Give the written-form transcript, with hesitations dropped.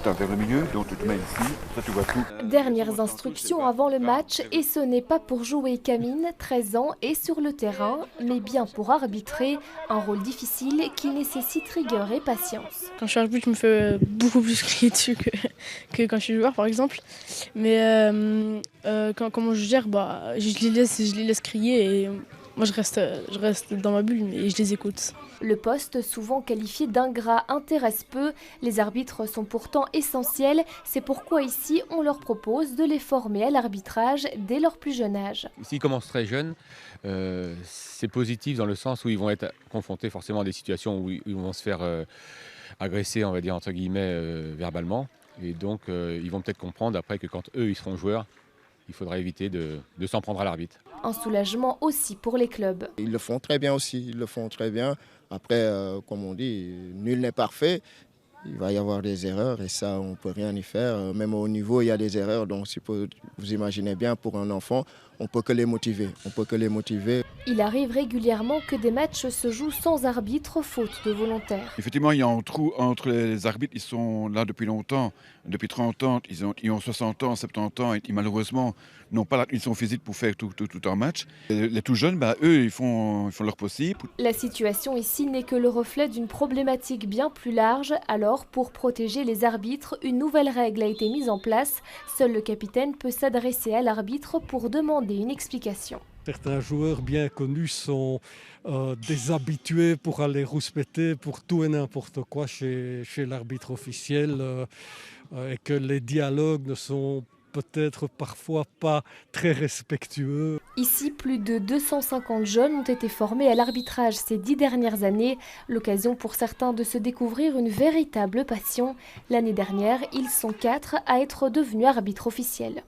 attends, vers le milieu, donc tu te mets ici, ça tu vois tout. Dernières instructions avant le match, et ce n'est pas pour jouer qu'Amine, 13 ans, est sur le terrain, mais bien pour arbitrer, un rôle difficile qui nécessite rigueur et patience. Quand je suis arbitre, je me fais beaucoup plus crier dessus que quand je suis joueur, par exemple. Mais comment je gère, je les laisse crier et moi je reste dans ma bulle et je les écoute. Le poste, souvent qualifié d'ingrat, intéresse peu. Les arbitres sont pourtant essentiels. C'est pourquoi ici, on leur propose de les former à l'arbitrage dès leur plus jeune âge. S'ils commencent très jeunes, c'est positif dans le sens où ils vont être confrontés forcément à des situations où ils vont se faire agresser, on va dire entre guillemets, verbalement. Et donc ils vont peut-être comprendre après que quand eux ils seront joueurs, il faudra éviter de s'en prendre à l'arbitre. Un soulagement aussi pour les clubs. Ils le font très bien aussi, ils le font très bien. Après, comme on dit, nul n'est parfait. Il va y avoir des erreurs et ça, on ne peut rien y faire. Même au niveau, il y a des erreurs. Donc, vous imaginez bien, pour un enfant, on ne peut que les motiver. On peut que les motiver. Il arrive régulièrement que des matchs se jouent sans arbitre, faute de volontaires. Effectivement, il y a un trou entre les arbitres, ils sont là depuis longtemps, depuis 30 ans, ils ont 60 ans, 70 ans, et malheureusement n'ont pas la condition physique pour faire tout un match. Et les tout jeunes, eux, ils font leur possible. La situation ici n'est que le reflet d'une problématique bien plus large. Alors, pour protéger les arbitres, une nouvelle règle a été mise en place. Seul le capitaine peut s'adresser à l'arbitre pour demander une explication. Certains joueurs bien connus sont des habitués pour aller rouspéter pour tout et n'importe quoi chez l'arbitre officiel et que les dialogues ne sont peut-être parfois pas très respectueux. Ici, plus de 250 jeunes ont été formés à l'arbitrage ces 10 dernières années. L'occasion pour certains de se découvrir une véritable passion. L'année dernière, ils sont 4 à être devenus arbitres officiels.